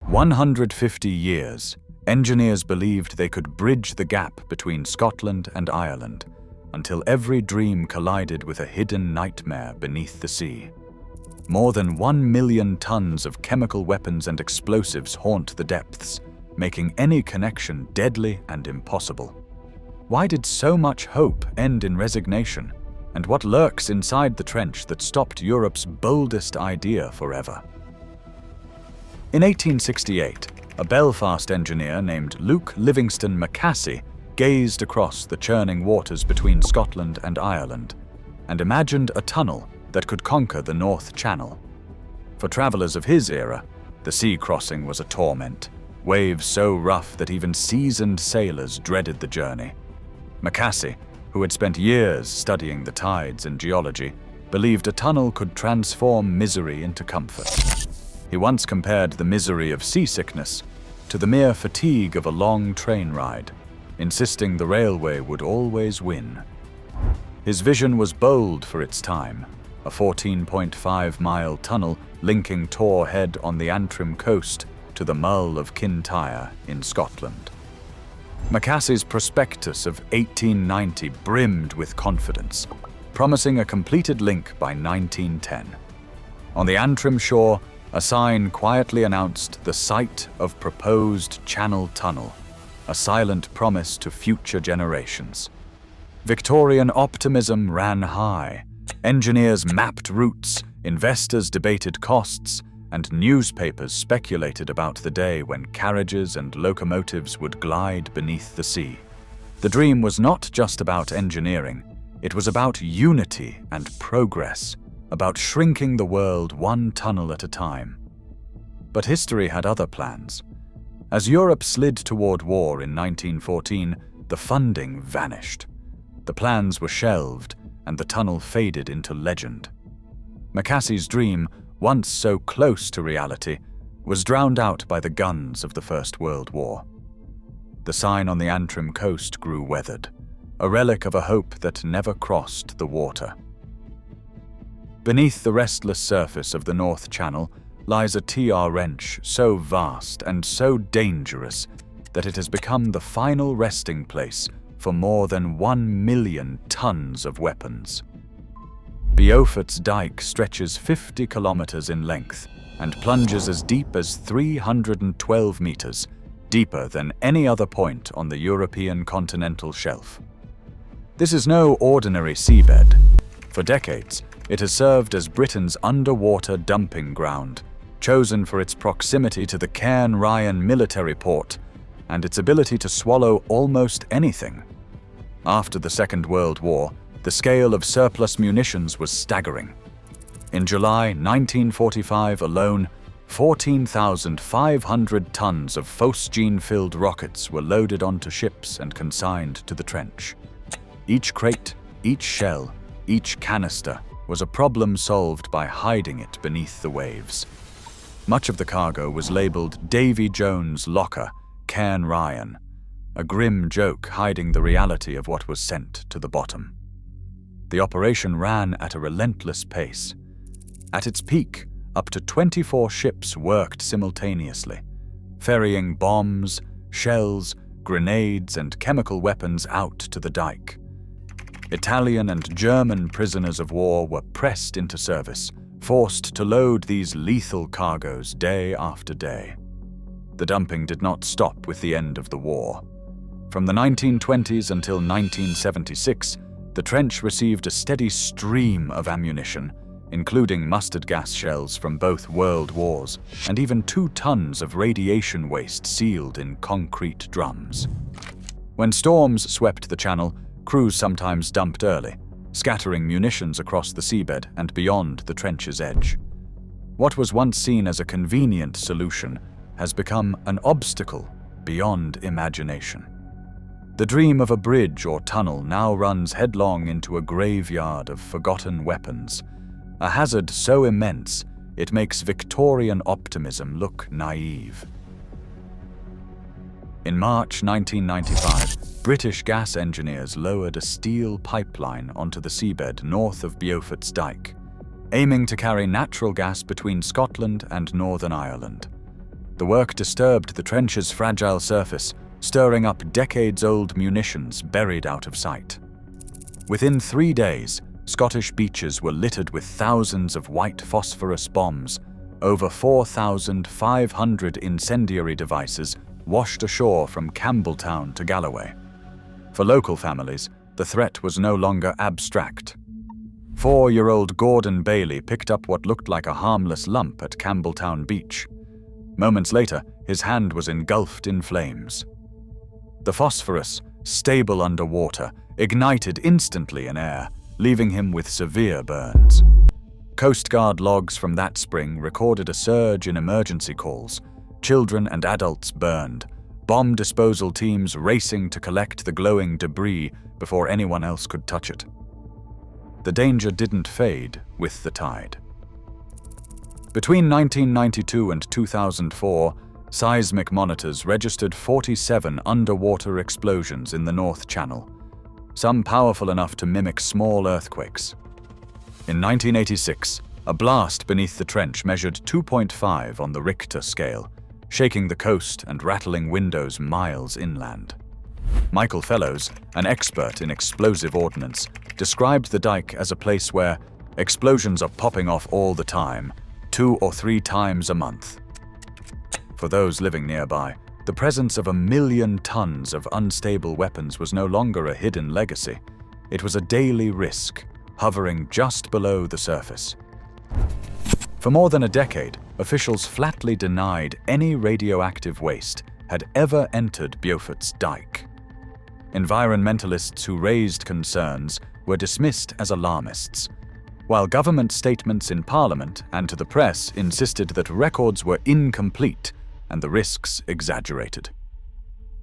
150 years, engineers believed they could bridge the gap between Scotland and Ireland until every dream collided with a hidden nightmare beneath the sea. More than 1 million tons of chemical weapons and explosives haunt the depths, making any connection deadly and impossible. Why did so much hope end in resignation? And what lurks inside the trench that stopped Europe's boldest idea forever? In 1868, a Belfast engineer named Luke Livingston Macassey gazed across the churning waters between Scotland and Ireland and imagined a tunnel that could conquer the North Channel. For travelers of his era, the sea crossing was a torment, waves so rough that even seasoned sailors dreaded the journey. Macassey, who had spent years studying the tides and geology, believed a tunnel could transform misery into comfort. He once compared the misery of seasickness to the mere fatigue of a long train ride, insisting the railway would always win. His vision was bold for its time, a 14.5-mile tunnel linking Tor Head on the Antrim coast to the Mull of Kintyre in Scotland. Macassey's prospectus of 1890 brimmed with confidence, promising a completed link by 1910. On the Antrim shore, a sign quietly announced the site of proposed Channel Tunnel, a silent promise to future generations. Victorian optimism ran high. Engineers mapped routes, investors debated costs, and newspapers speculated about the day when carriages and locomotives would glide beneath the sea. The dream was not just about engineering, it was about unity and progress, about shrinking the world one tunnel at a time. But history had other plans. As Europe slid toward war in 1914, the funding vanished. The plans were shelved, and the tunnel faded into legend. Macassey's dream, once so close to reality, was drowned out by the guns of the First World War. The sign on the Antrim coast grew weathered, a relic of a hope that never crossed the water. Beneath the restless surface of the North Channel lies a TR wrench so vast and so dangerous that it has become the final resting place for more than 1 million tons of weapons. Beaufort's Dyke stretches 50 kilometers in length and plunges as deep as 312 meters, deeper than any other point on the European continental shelf. This is no ordinary seabed. For decades, it has served as Britain's underwater dumping ground, chosen for its proximity to the Cairn Ryan military port and its ability to swallow almost anything. After the Second World War, the scale of surplus munitions was staggering. In July 1945 alone, 14,500 tons of Phosgene-filled rockets were loaded onto ships and consigned to the trench. Each crate, each shell, each canister was a problem solved by hiding it beneath the waves. Much of the cargo was labeled Davy Jones Locker, Cairn Ryan, a grim joke hiding the reality of what was sent to the bottom. The operation ran at a relentless pace. At its peak, up to 24 ships worked simultaneously, ferrying bombs, shells, grenades, and chemical weapons out to the Dyke. Italian and German prisoners of war were pressed into service, forced to load these lethal cargoes day after day. The dumping did not stop with the end of the war. From the 1920s until 1976, the trench received a steady stream of ammunition, including mustard gas shells from both world wars, and even 2 tons of radiation waste sealed in concrete drums. When storms swept the channel, crews sometimes dumped early, scattering munitions across the seabed and beyond the trench's edge. What was once seen as a convenient solution has become an obstacle beyond imagination. The dream of a bridge or tunnel now runs headlong into a graveyard of forgotten weapons, a hazard so immense it makes Victorian optimism look naive. In March 1995, British gas engineers lowered a steel pipeline onto the seabed north of Beaufort's Dyke, aiming to carry natural gas between Scotland and Northern Ireland. The work disturbed the trench's fragile surface, stirring up decades-old munitions buried out of sight. Within 3 days, Scottish beaches were littered with thousands of white phosphorus bombs. Over 4,500 incendiary devices washed ashore from Campbeltown to Galloway. For local families, the threat was no longer abstract. 4-year-old Gordon Bailey picked up what looked like a harmless lump at Campbeltown Beach. Moments later, his hand was engulfed in flames. The phosphorus, stable underwater, ignited instantly in air, leaving him with severe burns. Coast Guard logs from that spring recorded a surge in emergency calls. Children and adults burned, bomb disposal teams racing to collect the glowing debris before anyone else could touch it. The danger didn't fade with the tide. Between 1992 and 2004, seismic monitors registered 47 underwater explosions in the North Channel, some powerful enough to mimic small earthquakes. In 1986, a blast beneath the trench measured 2.5 on the Richter scale, shaking the coast and rattling windows miles inland. Michael Fellows, an expert in explosive ordnance, described the Dyke as a place where explosions are popping off all the time, 2 or 3 times a month. For those living nearby, the presence of 1 million tons of unstable weapons was no longer a hidden legacy. It was a daily risk, hovering just below the surface. For more than a decade, officials flatly denied any radioactive waste had ever entered Beaufort's Dyke. Environmentalists who raised concerns were dismissed as alarmists, while government statements in Parliament and to the press insisted that records were incomplete and the risks exaggerated.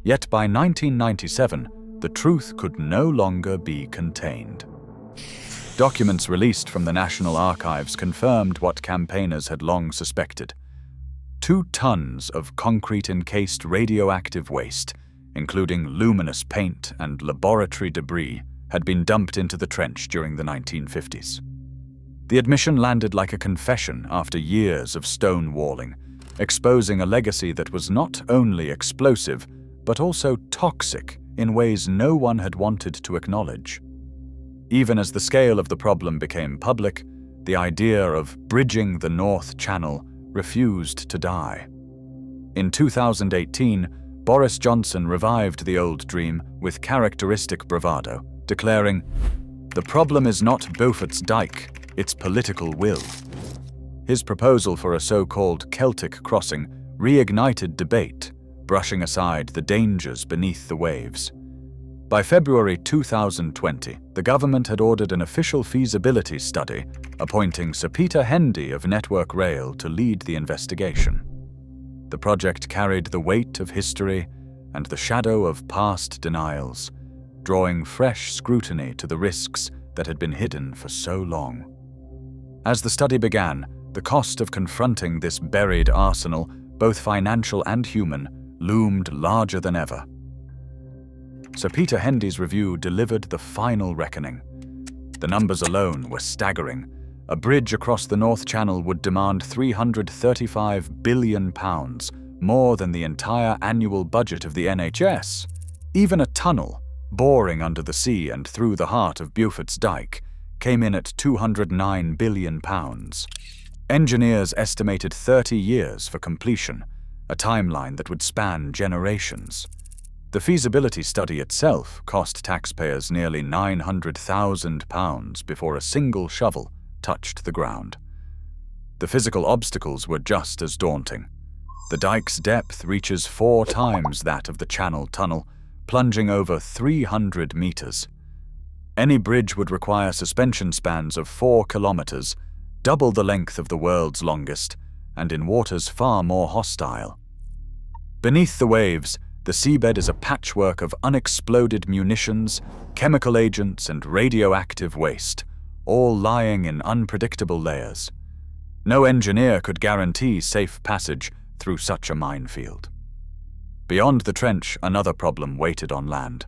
Yet by 1997, the truth could no longer be contained. Documents released from the National Archives confirmed what campaigners had long suspected. 2 tons of concrete-encased radioactive waste, including luminous paint and laboratory debris, had been dumped into the trench during the 1950s. The admission landed like a confession after years of stonewalling, exposing a legacy that was not only explosive, but also toxic in ways no one had wanted to acknowledge. Even as the scale of the problem became public, the idea of bridging the North Channel refused to die. In 2018, Boris Johnson revived the old dream with characteristic bravado, declaring, "The problem is not Beaufort's Dyke, it's political will." His proposal for a so-called Celtic crossing reignited debate, brushing aside the dangers beneath the waves. By February 2020, the government had ordered an official feasibility study, appointing Sir Peter Hendy of Network Rail to lead the investigation. The project carried the weight of history and the shadow of past denials, drawing fresh scrutiny to the risks that had been hidden for so long. As the study began, the cost of confronting this buried arsenal, both financial and human, loomed larger than ever. Sir Peter Hendy's review delivered the final reckoning. The numbers alone were staggering. A bridge across the North Channel would demand £335 billion, more than the entire annual budget of the NHS. Even a tunnel, boring under the sea and through the heart of Beaufort's Dyke, came in at £209 billion. Engineers estimated 30 years for completion, a timeline that would span generations. The feasibility study itself cost taxpayers nearly £900,000 before a single shovel touched the ground. The physical obstacles were just as daunting. The Dyke's depth reaches 4 times that of the Channel Tunnel, plunging over 300 meters. Any bridge would require suspension spans of 4 kilometers, double the length of the world's longest, and in waters far more hostile. Beneath the waves, the seabed is a patchwork of unexploded munitions, chemical agents, and radioactive waste, all lying in unpredictable layers. No engineer could guarantee safe passage through such a minefield. Beyond the trench, another problem waited on land.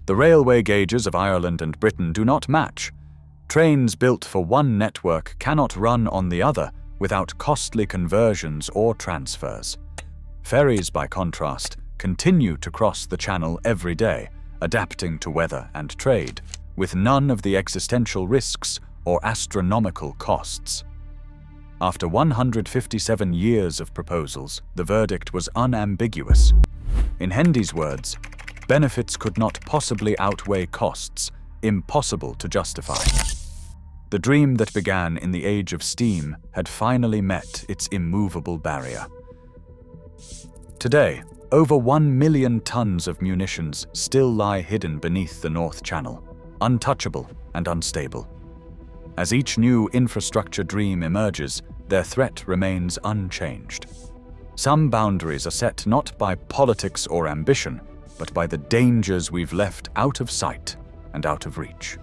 The railway gauges of Ireland and Britain do not match. Trains built for one network cannot run on the other without costly conversions or transfers. Ferries, by contrast, continue to cross the Channel every day, adapting to weather and trade, with none of the existential risks or astronomical costs. After 157 years of proposals, the verdict was unambiguous. In Hendy's words, benefits could not possibly outweigh costs, impossible to justify. The dream that began in the age of steam had finally met its immovable barrier. Today, over 1 million tons of munitions still lie hidden beneath the North Channel, untouchable and unstable. As each new infrastructure dream emerges, their threat remains unchanged. Some boundaries are set not by politics or ambition, but by the dangers we've left out of sight and out of reach.